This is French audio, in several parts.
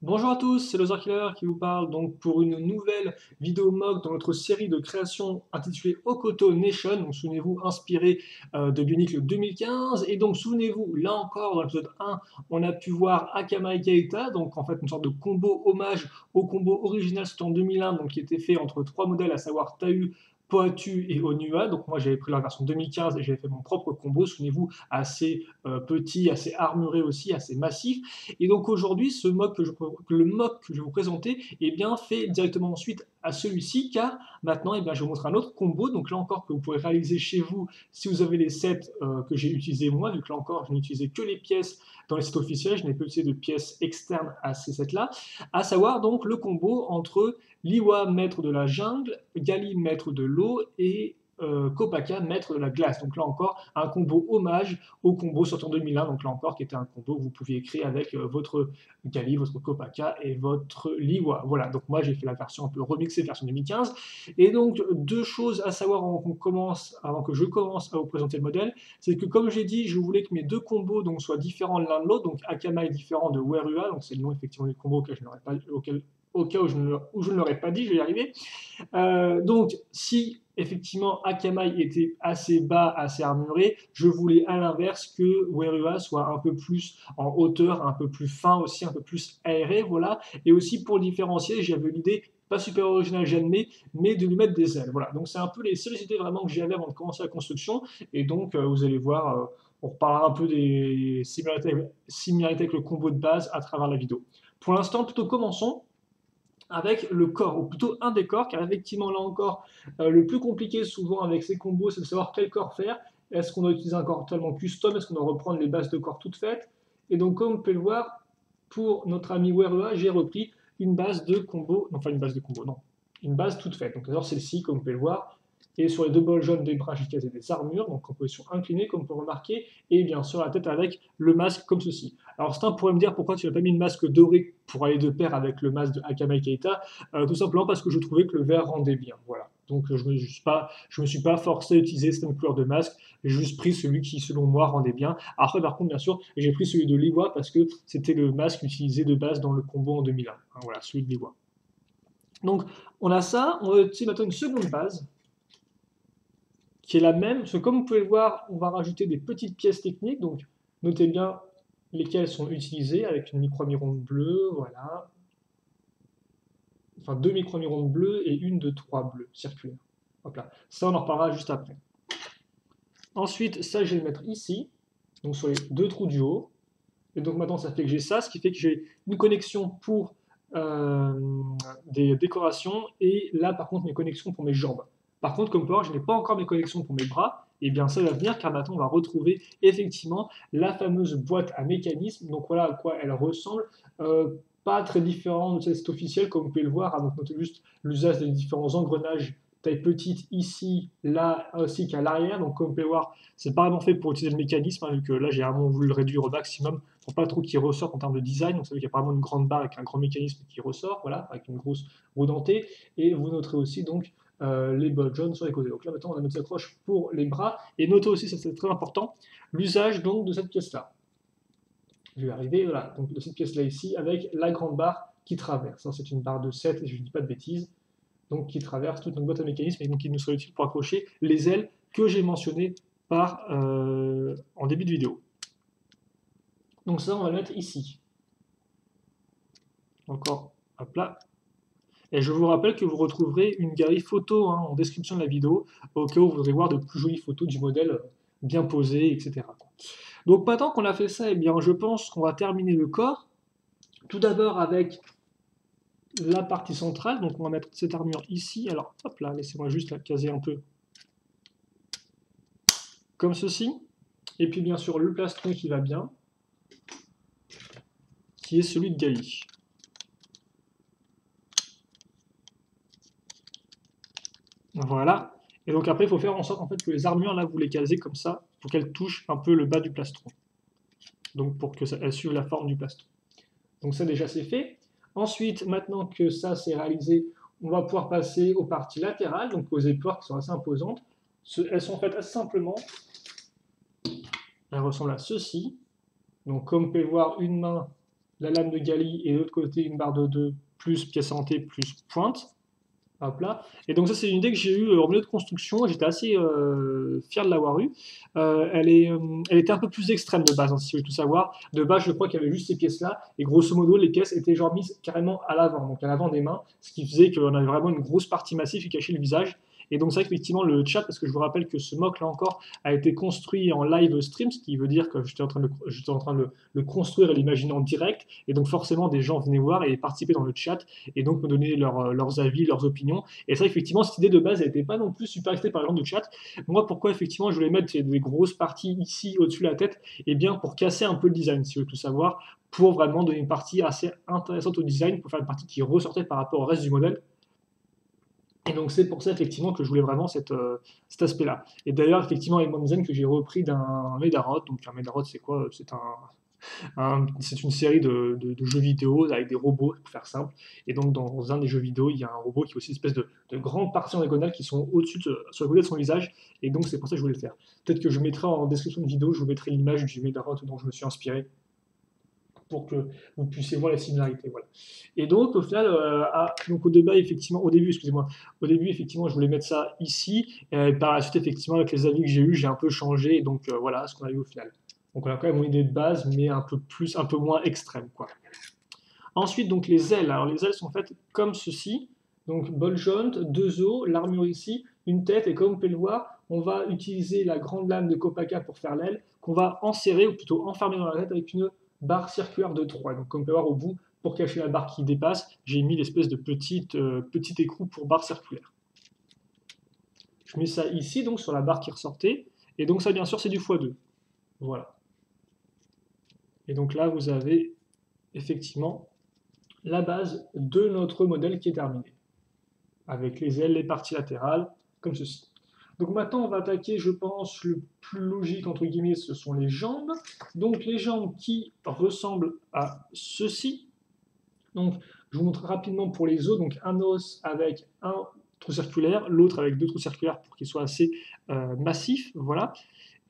Bonjour à tous, c'est Loser Killer qui vous parle donc pour une nouvelle vidéo mock dans notre série de création intitulée Hokoto Nation. Donc souvenez-vous, inspiré de Bionicle 2015. Et donc souvenez-vous, là encore dans l'épisode 1, on a pu voir Akama et Keita, donc en fait une sorte de combo hommage au combo original sorti en 2001, donc qui était fait entre trois modèles, à savoir Tahu, Poatu et Onua. Donc moi j'avais pris la version 2015 et j'avais fait mon propre combo, souvenez-vous, assez petit, assez armuré aussi, assez massif. Et donc aujourd'hui, le mock que je vais vous présenter eh bien, fait directement ensuite à celui-ci, car maintenant eh bien, je vais vous montrer un autre combo, donc là encore que vous pourrez réaliser chez vous si vous avez les sets que j'ai utilisés moi, vu que là encore je n'ai utilisé que les pièces dans les sets officiels, je n'ai pas utilisé de pièces externes à ces sets-là, à savoir donc le combo entre Liwa, maître de la jungle, Gali, maître de l'eau, et Kopaka, maître de la glace. Donc là encore, un combo hommage au combo sorti en 2001, donc là encore, qui était un combo que vous pouviez créer avec votre Gali, votre Kopaka et votre Liwa. Voilà, donc moi j'ai fait la version un peu remixée, version 2015. Et donc, deux choses à savoir avant que je commence à vous présenter le modèle, c'est que comme j'ai dit, je voulais que mes deux combos donc, soient différents l'un de l'autre. Donc Akama est différent de Werua, donc c'est le nom effectivement du combo auquel je n'aurais pas, au cas où je ne l'aurais pas dit, je vais y arriver. Donc, si effectivement Akamai était assez bas, assez armuré, je voulais à l'inverse que Werua soit un peu plus en hauteur, un peu plus fin aussi, un peu plus aéré, voilà. Et aussi pour le différencier, j'avais l'idée, pas super originale, j'admets, mais de lui mettre des ailes, voilà. Donc c'est un peu les seules idées vraiment que j'avais avant de commencer la construction, et donc vous allez voir, on reparlera un peu des similarités avec le combo de base à travers la vidéo. Pour l'instant, plutôt commençons avec le corps, ou plutôt un des corps, car effectivement, là encore, le plus compliqué souvent avec ces combos, c'est de savoir quel corps faire. Est-ce qu'on doit utiliser un corps totalement custom? Est-ce qu'on doit reprendre les bases de corps toutes faites? Et donc, comme vous pouvez le voir, pour notre ami Werua, j'ai repris une base de combo, non, pas une base de combo, non, une base toute faite. Donc, alors celle-ci, comme vous pouvez le voir, et sur les deux bols jaunes des bras, j'ai casé des armures, donc en position inclinée, comme on peut remarquer, et bien sûr la tête avec le masque comme ceci. Alors certains pourraient me dire pourquoi tu n'as pas mis une masque dorée pour aller de pair avec le masque de Akama Keita, tout simplement parce que je trouvais que le vert rendait bien. Voilà. Donc je me suis pas forcé à utiliser cette couleur de masque, j'ai juste pris celui qui selon moi rendait bien. Après par contre bien sûr j'ai pris celui de Liwa parce que c'était le masque utilisé de base dans le combo en 2001. Hein, voilà, celui de Liwa. Donc on a ça, on va utiliser maintenant une seconde base qui est la même, parce que comme vous pouvez le voir, on va rajouter des petites pièces techniques, donc notez bien lesquelles sont utilisées avec une micro-mironde bleue, voilà, enfin deux micro-mirondes bleues et une de trois bleues circulaires. Hop là. Ça, on en reparlera juste après. Ensuite, ça, je vais le mettre ici, donc sur les deux trous du haut. Et donc maintenant, ça fait que j'ai ça, ce qui fait que j'ai une connexion pour des décorations, et là, par contre, mes connexions pour mes jambes. Par contre, comme vous pouvez voir, je n'ai pas encore mes connexions pour mes bras, et bien ça va venir, car maintenant, on va retrouver effectivement la fameuse boîte à mécanisme. Donc voilà à quoi elle ressemble. Pas très différent de cette officielle, comme vous pouvez le voir. Donc notez juste l'usage des différents engrenages taille petite ici, là, ainsi qu'à l'arrière. Donc comme vous pouvez voir, c'est pas vraiment fait pour utiliser le mécanisme, hein, vu que là j'ai vraiment voulu le réduire au maximum pour pas trop qu'il ressorte en termes de design. Donc ça veut dire qu'il y a vraiment une grande barre avec un grand mécanisme qui ressort, voilà, avec une grosse roue dentée. Et vous noterez aussi donc les bols jaunes sur les côtés. Donc là maintenant on a notre accroche pour les bras. Et notez aussi, ça c'est très important, l'usage donc de cette pièce-là. Je vais arriver, voilà, donc de cette pièce-là ici, avec la grande barre qui traverse. Ça c'est une barre de 7, et je ne dis pas de bêtises, donc qui traverse toute notre boîte à mécanisme et donc qui nous sera utile pour accrocher les ailes que j'ai mentionnées en début de vidéo. Donc ça, on va le mettre ici. Encore, hop là. Et je vous rappelle que vous retrouverez une galerie photo en description de la vidéo, au cas où vous voudrez voir de plus jolies photos du modèle bien posé, etc. Donc maintenant qu'on a fait ça, eh bien, je pense qu'on va terminer le corps. Tout d'abord avec la partie centrale, donc on va mettre cette armure ici. Alors hop là, laissez-moi juste la caser un peu comme ceci. Et puis bien sûr le plastron qui va bien, qui est celui de Gali. Voilà. Et donc après, il faut faire en sorte en fait, que les armures, là, vous les casez comme ça, pour qu'elles touchent un peu le bas du plastron. Donc pour qu'elles suivent la forme du plastron. Donc ça déjà c'est fait. Ensuite, maintenant que ça c'est réalisé, on va pouvoir passer aux parties latérales, donc aux épaules qui sont assez imposantes. Elles sont faites assez simplement. Elles ressemblent à ceci. Donc comme vous pouvez le voir, une main la lame de Gali et de l'autre côté une barre de 2 plus pièce hantée plus pointe. Hop là. Et donc ça c'est une idée que j'ai eue en milieu de construction, j'étais assez fier de l'avoir eue. Elle était un peu plus extrême de base, hein, si vous voulez tout savoir. De base je crois qu'il y avait juste ces pièces-là, et grosso modo les pièces étaient genre mises carrément à l'avant, donc à l'avant des mains, ce qui faisait qu'on avait vraiment une grosse partie massive qui cachait le visage. Et donc c'est vrai qu'effectivement le chat, parce que je vous rappelle que ce mock là encore a été construit en live stream, ce qui veut dire que j'étais en train de le construire et l'imaginer en direct, et donc forcément des gens venaient voir et participaient dans le chat, et donc me donner leurs avis, leurs opinions. Et c'est vrai qu'effectivement, cette idée de base, elle n'était pas non plus super excitée par les gens de chat. Moi, pourquoi effectivement je voulais mettre des grosses parties ici, au-dessus de la tête? Eh bien, pour casser un peu le design, si vous voulez tout savoir, pour vraiment donner une partie assez intéressante au design, pour faire une partie qui ressortait par rapport au reste du modèle. Et donc c'est pour ça effectivement que je voulais vraiment cet aspect-là. Et d'ailleurs, effectivement, avec mon design que j'ai repris d'un Medarod. Donc un Medarod, c'est quoi? C'est une série de jeux vidéo avec des robots, pour faire simple. Et donc, dans un des jeux vidéo, il y a un robot qui a aussi une espèce de grandes parties en diagonale qui sont au-dessus, sur le côté de son visage. Et donc, c'est pour ça que je voulais le faire. Peut-être que je mettrai en description de vidéo, je vous mettrai l'image du Medarot dont je me suis inspiré pour que vous puissiez voir les similarités. Voilà. Et donc, au final, donc au début, effectivement, je voulais mettre ça ici. Et par la suite, effectivement, avec les avis que j'ai eus, j'ai un peu changé. Et donc, voilà ce qu'on a eu au final. Donc on a quand même une idée de base, mais un peu moins extrême, quoi. Ensuite, donc les ailes. Alors les ailes sont faites comme ceci. Donc ball joint, deux os, l'armure ici, une tête, et comme vous pouvez le voir, on va utiliser la grande lame de Kopaka pour faire l'aile, qu'on va enserrer, ou plutôt enfermer dans la tête avec une barre circulaire de 3. Donc comme vous pouvez voir au bout, pour cacher la barre qui dépasse, j'ai mis l'espèce de petit écrou pour barre circulaire. Je mets ça ici, donc sur la barre qui ressortait, et donc ça bien sûr c'est du x2. Voilà. Et donc là, vous avez effectivement la base de notre modèle qui est terminé, avec les ailes, les parties latérales, comme ceci. Donc maintenant, on va attaquer, je pense, le plus logique, entre guillemets, ce sont les jambes. Donc les jambes qui ressemblent à ceci. Donc je vous montre rapidement pour les os, donc un os avec un trou circulaire, l'autre avec deux trous circulaires pour qu'il soit assez massif, voilà.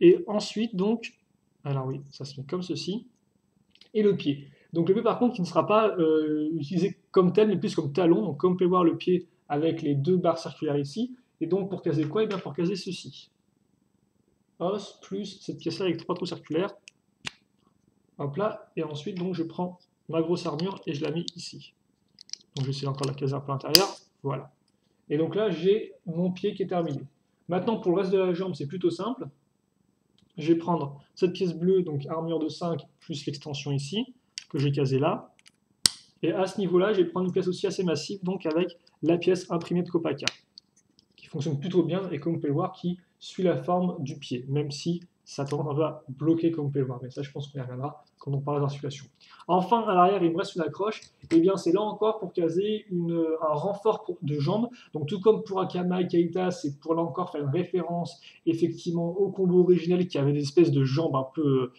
Et ensuite, donc, alors oui, ça se met comme ceci, et le pied. Donc le pied par contre qui ne sera pas utilisé comme tel, mais plus comme talon. Donc comme vous pouvez voir le pied avec les deux barres circulaires ici. Et donc pour caser quoi? Et bien pour caser ceci. Os plus cette pièce-là avec trois trous circulaires. Hop là. Et ensuite donc je prends ma grosse armure et je la mets ici. Donc je vais essayer encore de la caser un peu à l'intérieur. Voilà. Et donc là j'ai mon pied qui est terminé. Maintenant pour le reste de la jambe c'est plutôt simple. Je vais prendre cette pièce bleue, donc armure de 5 plus l'extension ici, que j'ai casée là. Et à ce niveau-là, je vais prendre une pièce aussi assez massive, donc avec la pièce imprimée de Kopaka, qui fonctionne plutôt bien et comme vous pouvez le voir, qui suit la forme du pied, même si ça tendance un peu à bloquer comme vous pouvez le voir. Mais ça, je pense qu'on y reviendra quand on parlera d'articulation. Enfin, à l'arrière, il me reste une accroche. Et bien, c'est là encore pour caser un renfort de jambes. Donc, tout comme pour Akama et Keita, c'est pour là encore faire une référence effectivement au combo originel qui avait des espèces de jambes un peu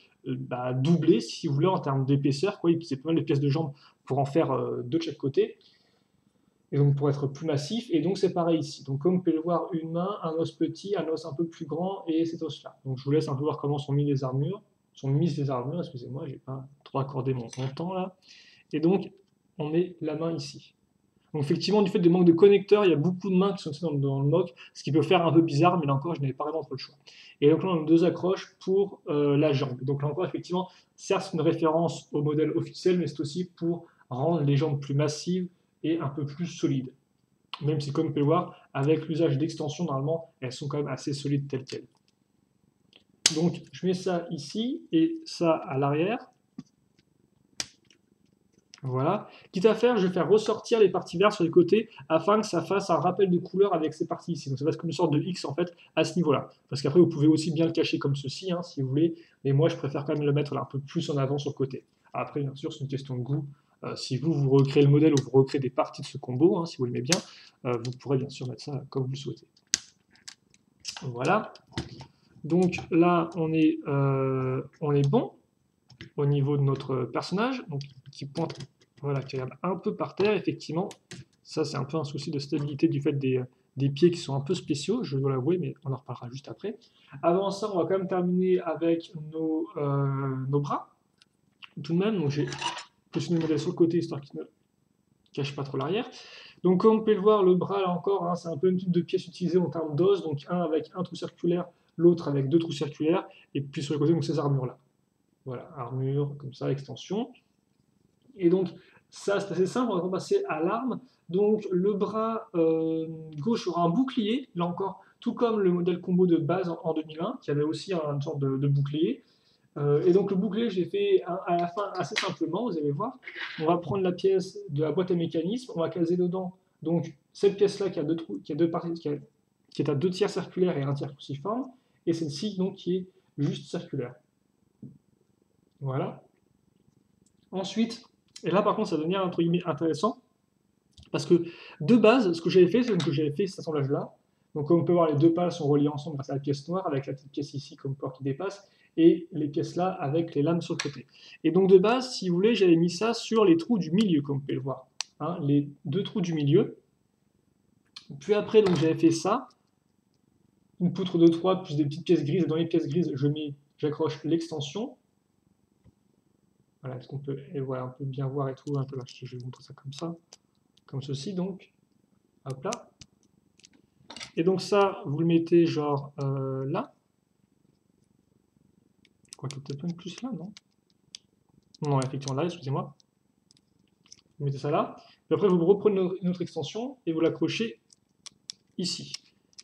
doublées, si vous voulez, en termes d'épaisseur. Il utilisait pas mal de pièces de jambes pour en faire deux de chaque côté. Et donc pour être plus massif, et donc c'est pareil ici. Donc comme vous pouvez le voir, une main, un os petit, un os un peu plus grand, et cet os-là. Donc je vous laisse un peu voir comment sont mises les armures. Excusez-moi, j'ai pas trop accordé mon temps là. Et donc on met la main ici. Donc effectivement, du fait des manques de connecteurs, il y a beaucoup de mains qui sont dans le mock, ce qui peut faire un peu bizarre, mais là encore, je n'avais pas vraiment trop le choix. Et donc là, on a deux accroches pour la jambe. Donc là encore, effectivement, certes, c'est une référence au modèle officiel, mais c'est aussi pour rendre les jambes plus massives et un peu plus solides. Même si, comme vous pouvez le voir, avec l'usage d'extensions, normalement, elles sont quand même assez solides telles quelles. Donc, je mets ça ici et ça à l'arrière. Voilà. Quitte à faire, je vais faire ressortir les parties vertes sur les côtés afin que ça fasse un rappel de couleur avec ces parties ici. Donc ça va être comme une sorte de X en fait à ce niveau-là. Parce qu'après, vous pouvez aussi bien le cacher comme ceci, hein, si vous voulez. Mais moi, je préfère quand même le mettre là, un peu plus en avant sur le côté. Après, bien sûr, c'est une question de goût. Si vous recréez le modèle ou vous recréez des parties de ce combo, hein, si vous l'aimez bien, vous pourrez bien sûr mettre ça comme vous le souhaitez. Voilà. Donc là, on est bon au niveau de notre personnage, donc qui pointe, voilà, qui regarde un peu par terre, effectivement. Ça, c'est un peu un souci de stabilité du fait des pieds qui sont un peu spéciaux, je dois l'avouer, mais on en reparlera juste après. Avant ça, on va quand même terminer avec nos bras, tout de même. Donc j'ai positionner le modèle sur le côté, histoire qu'il ne cache pas trop l'arrière. Donc comme on peut le voir, le bras là encore, hein, c'est un peu une type de pièce utilisée en termes d'os, donc un avec un trou circulaire, l'autre avec 2 trous circulaires, et puis sur le côté, donc ces armures-là. Voilà, armure, comme ça, extension. Et donc ça, c'est assez simple, on va passer à l'arme. Donc le bras gauche aura un bouclier, là encore, tout comme le modèle combo de base en 2001, qui avait aussi une sorte de bouclier. Et donc le bouclier, j'ai fait à la fin assez simplement, vous allez voir. On va prendre la pièce de la boîte à mécanisme, on va caser dedans donc cette pièce-là qui a deux trous, qui a deux parties, qui est à 2 tiers circulaire et 1 tiers cruciforme, et celle-ci donc qui est juste circulaire. Voilà. Ensuite, et là par contre ça va devenir entre guillemets intéressant, parce que de base, ce que j'avais fait, c'est que j'avais fait cet assemblage-là. Donc comme on peut voir, les deux pales sont reliées ensemble grâce à la pièce noire, avec la petite pièce ici comme port qui dépasse, et les pièces là avec les lames sur le côté. Et donc de base, si vous voulez, j'avais mis ça sur les trous du milieu, comme vous pouvez le voir. Hein, les 2 trous du milieu. Puis après, donc j'avais fait ça, une poutre de 3 plus des petites pièces grises, et dans les pièces grises, j'accroche l'extension. Voilà, est-ce qu'on peut, et voilà, on peut bien voir et tout, un peu là, je vais vous montrer ça comme ceci, donc, hop là. Et donc ça, vous le mettez genre là. Quoique peut-être même plus là, non? Non, effectivement là, excusez-moi. Vous mettez ça là. Puis après, vous reprenez une autre extension et vous l'accrochez ici.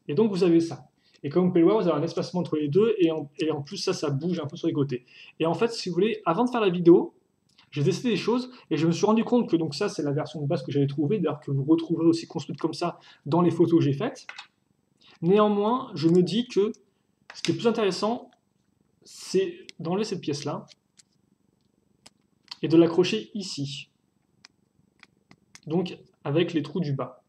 Et donc vous avez ça. Et comme vous pouvez le voir, vous avez un espacement entre les deux, et en plus ça bouge un peu sur les côtés. Et en fait, si vous voulez, avant de faire la vidéo, j'ai testé des choses, et je me suis rendu compte que donc ça, c'est la version de base que j'avais trouvée, d'ailleurs que vous retrouverez aussi construite comme ça dans les photos que j'ai faites. Néanmoins, je me dis que ce qui est plus intéressant, c'est d'enlever cette pièce-là, et de l'accrocher ici. Donc, avec les trous du bas.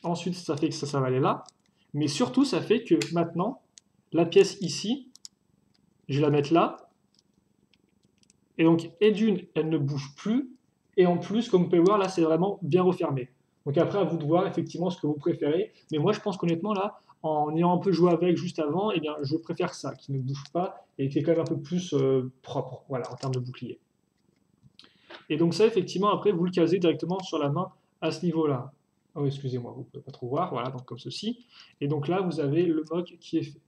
Ensuite, ça fait que ça va aller là. Mais surtout, ça fait que maintenant, la pièce ici, je vais la mettre là. Et donc, et d'une, elle ne bouge plus. Et en plus, comme vous pouvez voir, là, c'est vraiment bien refermé. Donc après, à vous de voir effectivement ce que vous préférez. Mais moi, je pense qu'honnêtement, là, en ayant un peu joué avec juste avant, eh bien, je préfère ça, qui ne bouge pas et qui est quand même un peu plus propre, voilà, en termes de bouclier. Et donc ça, effectivement, après, vous le casez directement sur la main à ce niveau-là. Oh, excusez-moi, vous ne pouvez pas trop voir, voilà, donc comme ceci. Et donc là, vous avez le mock qui est fait.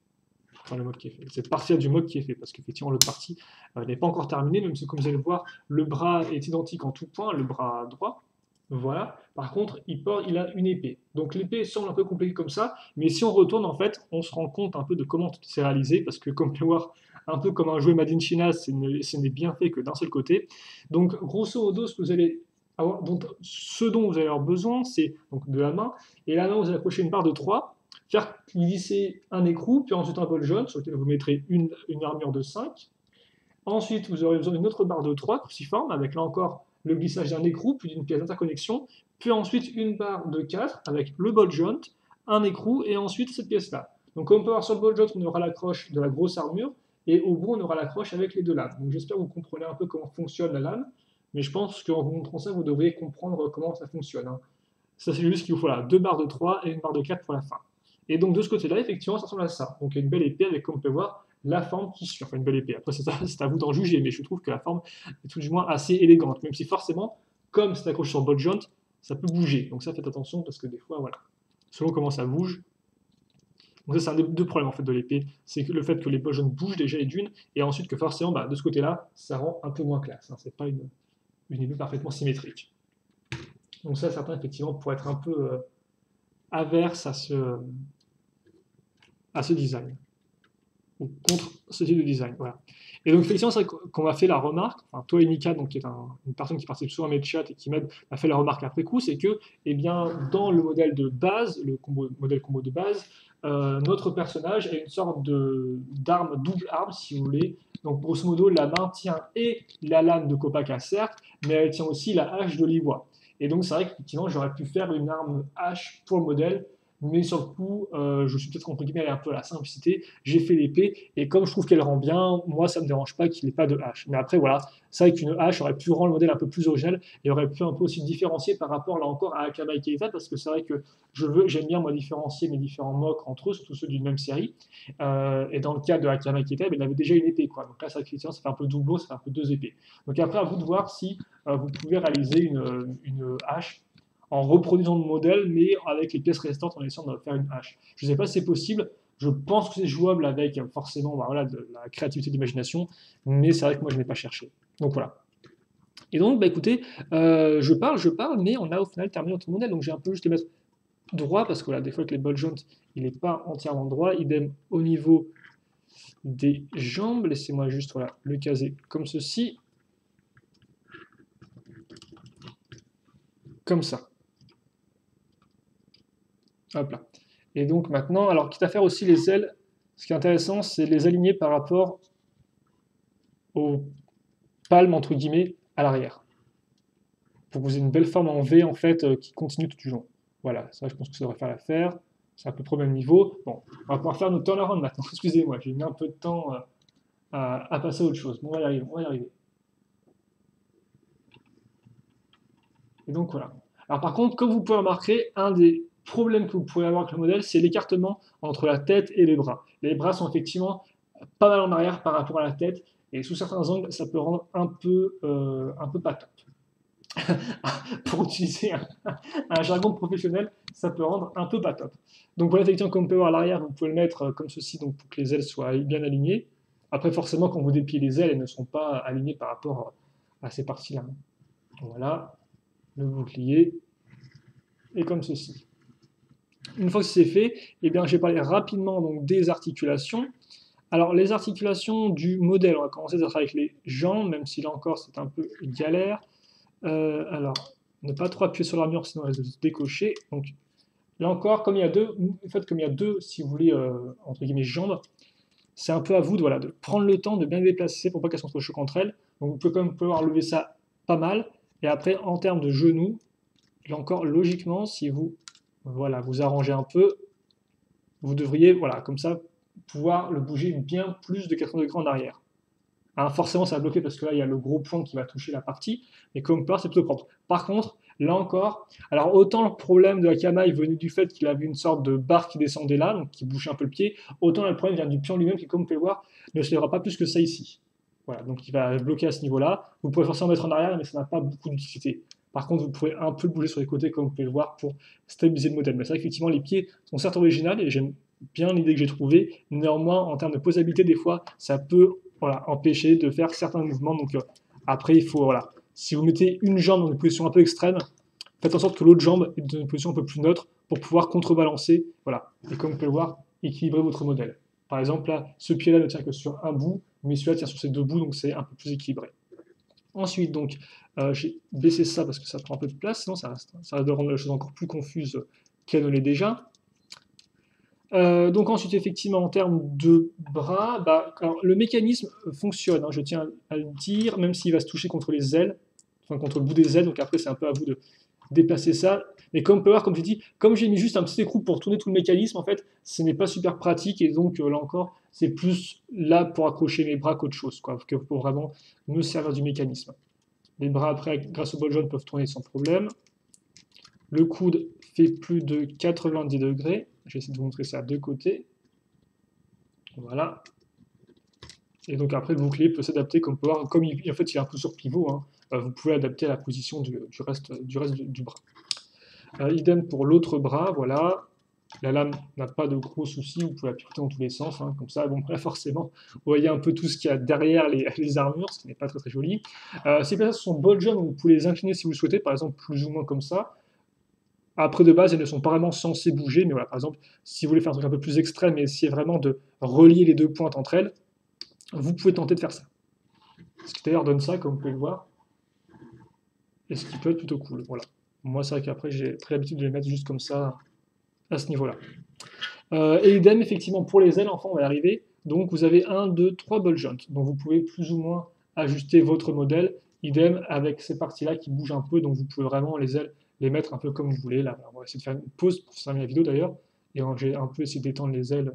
Enfin, le mock qui est fait. Cette partie du mock qui est fait, parce qu'effectivement, le partie n'est pas encore terminé, même si, comme vous allez le voir, le bras est identique en tout point, le bras droit. Voilà. Par contre, il a une épée. Donc l'épée semble un peu compliquée comme ça, mais si on retourne, en fait, on se rend compte un peu de comment c'est réalisé, parce que, comme vous pouvez voir, un peu comme un jouet Made in China, ce n'est bien fait que d'un seul côté. Donc, grosso modo, ce que vous allez avoir, ce dont vous allez avoir besoin, c'est donc de la main, et là, vous allez accrocher une barre de 3, faire glisser un écrou, puis ensuite un bol jaune, sur lequel vous mettrez une armure de 5. Ensuite, vous aurez besoin d'une autre barre de 3 cruciforme, avec là encore le glissage d'un écrou, puis d'une pièce d'interconnexion, puis ensuite une barre de 4 avec le ball joint, un écrou, et ensuite cette pièce-là. Donc comme on peut voir sur le ball joint, on aura l'accroche de la grosse armure, et au bout, on aura l'accroche avec les 2 lames. Donc j'espère que vous comprenez un peu comment fonctionne la lame, mais je pense qu'en vous montrant ça, vous devriez comprendre comment ça fonctionne. Hein. Ça, c'est juste qu'il vous faut là 2 barres de 3 et une barre de 4 pour la fin. Et donc de ce côté-là, effectivement, ça ressemble à ça. Donc une belle épée avec, comme on peut voir, la forme qui suit. Enfin, une belle épée. Après, c'est à vous d'en juger, mais je trouve que la forme est tout du moins assez élégante. Même si forcément, comme c'est accroché sur le ball joint, ça peut bouger. Donc ça, faites attention parce que des fois, voilà, selon comment ça bouge. Donc ça, c'est un des 2 problèmes en fait de l'épée. C'est que le fait que les ball joints bougent déjà et d'une, et ensuite que forcément, de ce côté-là, ça rend un peu moins classe. Hein. C'est pas une épée parfaitement symétrique. Donc ça, certains, effectivement, pourraient être un peu averses à ce design. Ou contre ce type de design. Voilà. Et donc, effectivement, c'est vrai qu'on m'a fait la remarque, enfin, toi et Nika, donc, qui est une personne qui participe souvent à mes chats et qui m'aide, m'a fait la remarque après coup, c'est que, eh bien, dans le modèle de base, modèle combo de base, notre personnage a une sorte d'arme, double arme, si vous voulez. Donc, grosso modo, la main tient et la lame de Kopaka, certes, mais elle tient aussi la hache d'Olivois. Et donc, c'est vrai qu'effectivement, j'aurais pu faire une arme hache pour le modèle, mais sur le coup, je suis peut-être entre guillemets allé un peu à la simplicité, j'ai fait l'épée, et comme je trouve qu'elle rend bien, moi ça me dérange pas qu'il n'ait pas de hache. Mais après voilà, c'est vrai qu'une hache aurait pu rendre le modèle un peu plus original, et aurait pu un peu aussi différencier par rapport là encore à Akama et Keita, parce que c'est vrai que j'aime bien moi différencier mes différents mocks entre eux, surtout ceux d'une même série. Et dans le cas de Akama et Keita, ben, il avait déjà une épée, quoi. Donc là, ça fait un peu double, ça fait un peu deux épées. Donc après, à vous de voir si vous pouvez réaliser une hache en reproduisant le modèle, mais avec les pièces restantes en essayant de faire une hache. Je ne sais pas si c'est possible. Je pense que c'est jouable avec forcément bah, voilà, de la créativité d'imagination, mais c'est vrai que moi je n'ai pas cherché. Donc voilà. Et donc, bah, écoutez, je parle, mais on a au final terminé notre modèle. Donc j'ai un peu juste le mettre droit, parce que voilà, des fois avec les ball joints, il n'est pas entièrement droit. Idem au niveau des jambes. Laissez-moi juste voilà, le caser comme ceci. Comme ça. Hop là. Et donc maintenant, alors quitte à faire aussi les ailes, ce qui est intéressant, c'est les aligner par rapport aux palmes, entre guillemets, à l'arrière. Pour que vous ayez une belle forme en V, en fait, qui continue tout du long. Voilà, ça, je pense que ça devrait faire l'affaire. C'est à peu près au même niveau. Bon, on va pouvoir faire nos turnaround maintenant. Excusez-moi, j'ai mis un peu de temps à passer à autre chose. Bon, on va y arriver, on va y arriver. Et donc voilà. Alors par contre, comme vous pouvez remarquer, un des problèmes que vous pourrez avoir avec le modèle, c'est l'écartement entre la tête et les bras. Les bras sont effectivement pas mal en arrière par rapport à la tête, et sous certains angles, ça peut rendre un peu pas top. Pour utiliser un jargon professionnel, ça peut rendre un peu pas top. Donc voilà, effectivement, comme on peut voir à l'arrière, vous pouvez le mettre comme ceci, donc pour que les ailes soient bien alignées. Après, forcément, quand vous dépliez les ailes, elles ne sont pas alignées par rapport à ces parties-là. Voilà, le bouclier est comme ceci. Une fois que c'est fait, eh bien, je vais parler rapidement donc, des articulations. Alors, les articulations du modèle, on va commencer avec les jambes, même si là encore c'est un peu galère. Alors, ne pas trop appuyer sur l'armure, sinon elle va se décocher. Donc, là encore, comme il y a deux, en fait, comme il y a deux, si vous voulez, entre guillemets, jambes, c'est un peu à vous de, voilà, de prendre le temps de bien les déplacer pour pas qu'elles s'entrechoquent entre elles. Donc, vous pouvez quand même pouvoir lever ça pas mal. Et après, en termes de genoux, là encore, logiquement, si vous, voilà, vous arrangez un peu, vous devriez, voilà, comme ça, pouvoir le bouger bien plus de 80 degrés en arrière. Alors forcément, ça va bloquer parce que là, il y a le gros point qui va toucher la partie, mais comme peur, c'est plutôt propre. Par contre, là encore, alors autant le problème de Akama, il venait du fait qu'il avait une sorte de barre qui descendait là, donc qui bouchait un peu le pied, autant là, le problème vient du pion lui-même qui, comme vous pouvez le voir, ne se lèvera pas plus que ça ici. Voilà, donc il va bloquer à ce niveau-là. Vous pouvez forcément mettre en arrière, mais ça n'a pas beaucoup d'utilité. Par contre, vous pouvez un peu le bouger sur les côtés, comme vous pouvez le voir, pour stabiliser le modèle. Mais c'est vrai qu'effectivement, les pieds sont certes originales, et j'aime bien l'idée que j'ai trouvée. Néanmoins, en termes de posabilité, des fois, ça peut voilà, empêcher de faire certains mouvements. Donc après, il faut, voilà, si vous mettez une jambe dans une position un peu extrême, faites en sorte que l'autre jambe est dans une position un peu plus neutre pour pouvoir contrebalancer, voilà, et comme vous pouvez le voir, équilibrer votre modèle. Par exemple, là, ce pied-là ne tient que sur un bout, mais celui-là tient sur ses deux bouts, donc c'est un peu plus équilibré. Ensuite, donc, j'ai baissé ça parce que ça prend un peu de place, sinon ça reste de rendre la chose encore plus confuse qu'elle ne l'est déjà. Donc ensuite, effectivement, en termes de bras, bah, alors, le mécanisme fonctionne, hein, je tiens à le dire, même s'il va se toucher contre les ailes, enfin contre le bout des ailes, donc après c'est un peu à vous de déplacer ça. Mais comme on peut voir, comme je dis, comme j'ai mis juste un petit écrou pour tourner tout le mécanisme, en fait, ce n'est pas super pratique, et donc là encore, c'est plus là pour accrocher mes bras qu'autre chose, quoi, que pour vraiment me servir du mécanisme. Les bras, après, grâce au ball joint, peuvent tourner sans problème. Le coude fait plus de 90 degrés. Je vais essayer de vous montrer ça de côté. Voilà. Et donc après, le bouclier peut s'adapter, comme, comme en fait, il est un peu sur pivot, hein, vous pouvez adapter la position du reste du bras. Idem pour l'autre bras, voilà. La lame n'a pas de gros soucis, vous pouvez la pivoter dans tous les sens, hein, comme ça. Bon, là, forcément, vous voyez un peu tout ce qu'il y a derrière les armures, ce qui n'est pas très très joli. Ces pièces sont ball joint, donc vous pouvez les incliner si vous le souhaitez, par exemple, plus ou moins comme ça. Après, de base, elles ne sont pas vraiment censées bouger, mais voilà, par exemple, si vous voulez faire un truc un peu plus extrême et essayer vraiment de relier les deux pointes entre elles, vous pouvez tenter de faire ça. Ce qui d'ailleurs donne ça, comme vous pouvez le voir, et ce qui peut être plutôt cool. Voilà. Moi, c'est vrai qu'après, j'ai très l'habitude de les mettre juste comme ça, à ce niveau-là. Et idem, effectivement, pour les ailes, enfin, on va y arriver. Donc, vous avez 1, 2, 3 ball joints. Donc, vous pouvez plus ou moins ajuster votre modèle. Idem avec ces parties-là qui bougent un peu, donc vous pouvez vraiment les ailes les mettre un peu comme vous voulez. Là, on va essayer de faire une pause pour terminer la vidéo d'ailleurs. et j'ai un peu essayé d'étendre les ailes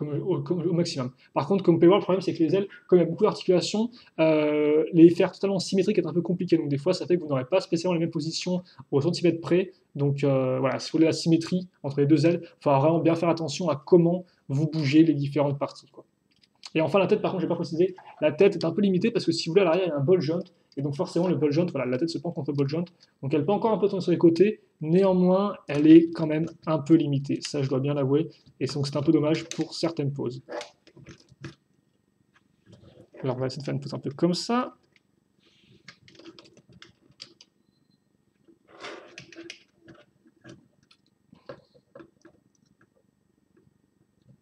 au maximum. Par contre, comme vous pouvez voir, le problème c'est que les ailes, comme il y a beaucoup d'articulations, les faire totalement symétriques est un peu compliqué. Donc des fois, ça fait que vous n'aurez pas spécialement les mêmes positions au centimètre près. Donc voilà, si vous voulez la symétrie entre les deux ailes, il faudra vraiment bien faire attention à comment vous bougez les différentes parties, quoi. Et enfin, la tête, par contre, je n'ai pas précisé, la tête est un peu limitée parce que si vous voulez, à l'arrière, il y a un ball joint. Et donc, forcément, le ball joint, voilà, la tête se penche contre le ball joint. Donc, elle peut encore un peu tourner sur les côtés. Néanmoins, elle est quand même un peu limitée. Ça, je dois bien l'avouer. Et donc, c'est un peu dommage pour certaines poses. Alors, on va essayer de faire une pose un peu comme ça.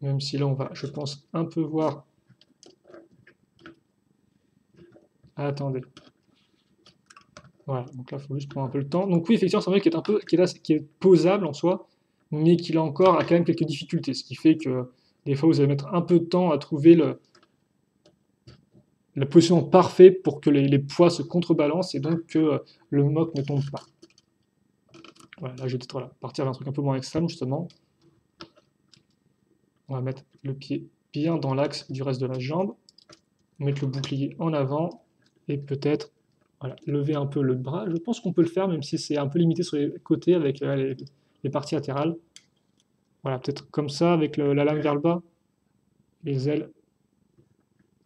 Même si là, on va, je pense, un peu voir. Ah, attendez. Voilà, donc là, il faut juste prendre un peu le temps. Donc oui, effectivement, c'est un mec qui est posable en soi, mais qui là encore a quand même quelques difficultés, ce qui fait que des fois, vous allez mettre un peu de temps à trouver la position parfaite pour que les poids se contrebalancent et donc que le mock ne tombe pas. Voilà, là, je vais peut-être partir d'un truc un peu moins extrême, justement. On va mettre le pied bien dans l'axe du reste de la jambe, mettre le bouclier en avant et peut-être voilà, lever un peu le bras. Je pense qu'on peut le faire, même si c'est un peu limité sur les côtés avec les parties latérales. Voilà, peut-être comme ça, avec la lame vers le bas, les ailes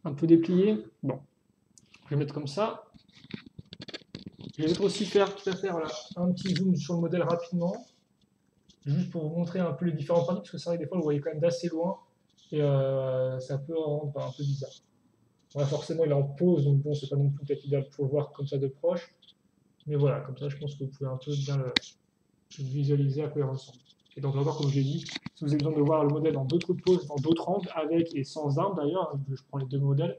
un peu dépliées. Bon, je vais mettre comme ça. Je vais peut-être aussi faire voilà, un petit zoom sur le modèle rapidement, juste pour vous montrer un peu les différents parties, parce que c'est vrai que des fois, vous voyez quand même d'assez loin, et ça peut rendre un peu bizarre. Ouais, forcément, il est en pause, donc bon, c'est pas non plus peut-être idéal pour le voir comme ça de proche. Mais voilà, comme ça, je pense que vous pouvez un peu bien le visualiser à quoi il ressemble. Et donc, encore, comme je l'ai dit, si vous avez besoin de voir le modèle dans d'autres poses, dans d'autres angles, avec et sans armes d'ailleurs, hein, je prends les deux modèles,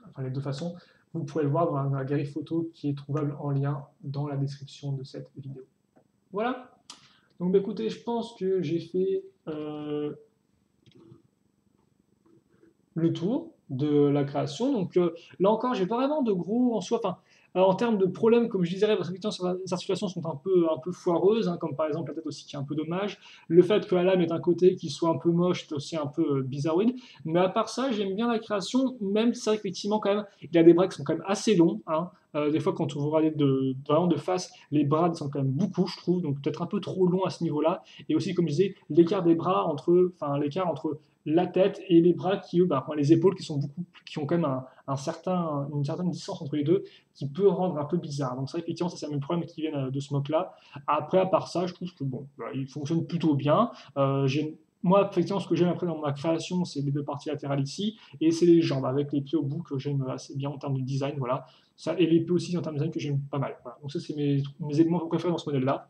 enfin les deux façons, vous pourrez le voir dans la galerie photo qui est trouvable en lien dans la description de cette vidéo. Voilà. Donc, bah, écoutez, je pense que j'ai fait le tour de la création. Donc là encore, j'ai pas vraiment de gros en soi. Enfin, en termes de problèmes, comme je disais, les articulations sont un peu foireuses, hein, comme par exemple la tête aussi qui est un peu dommage. Le fait que la lame est un côté qui soit un peu moche, c'est aussi un peu bizarroïde. Mais à part ça, j'aime bien la création, même si c'est vrai qu'effectivement, quand même, il y a des bras qui sont quand même assez longs, hein. Des fois, quand vous regardez vraiment de face, les bras sont quand même beaucoup, je trouve, donc peut-être un peu trop long à ce niveau-là. Et aussi, comme je disais, l'écart des bras l'écart entre la tête et les bras qui, eux, les épaules qui ont quand même une certaine distance entre les deux, qui peut rendre un peu bizarre. Donc ça, effectivement, ça c'est un même problème qui vient de ce mock-là. Après, à part ça, je trouve que bon, il fonctionne plutôt bien. Moi, effectivement, ce que j'aime après dans ma création, c'est les deux parties latérales ici, et c'est les jambes, avec les pieds au bout que j'aime assez bien en termes de design, voilà. Ça, et les pieds aussi en termes de design que j'aime pas mal. Voilà. Donc ça, c'est mes éléments préférés dans ce modèle-là.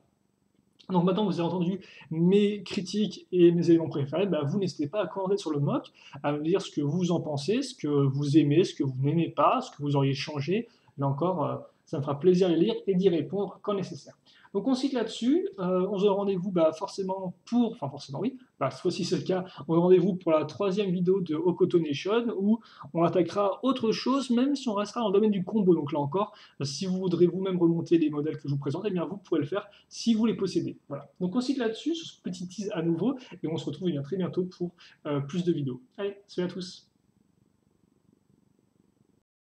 Donc maintenant que vous avez entendu mes critiques et mes éléments préférés, bah, vous n'hésitez pas à commenter sur le mock, à me dire ce que vous en pensez, ce que vous aimez, ce que vous n'aimez pas, ce que vous auriez changé. Là encore, ça me fera plaisir de les lire et d'y répondre quand nécessaire. Donc on se quitte là-dessus, on se donne rendez-vous forcément enfin forcément oui, cette fois-ci c'est le cas, on se donne rendez-vous pour la troisième vidéo de Hokuto Nation où on attaquera autre chose, même si on restera dans le domaine du combo. Donc là encore, si vous voudrez vous-même remonter les modèles que je vous présente, eh bien vous pourrez le faire si vous les possédez. Voilà. Donc on se quitte là-dessus, sur ce petit tease à nouveau, et on se retrouve bien très bientôt pour plus de vidéos. Allez, salut à tous.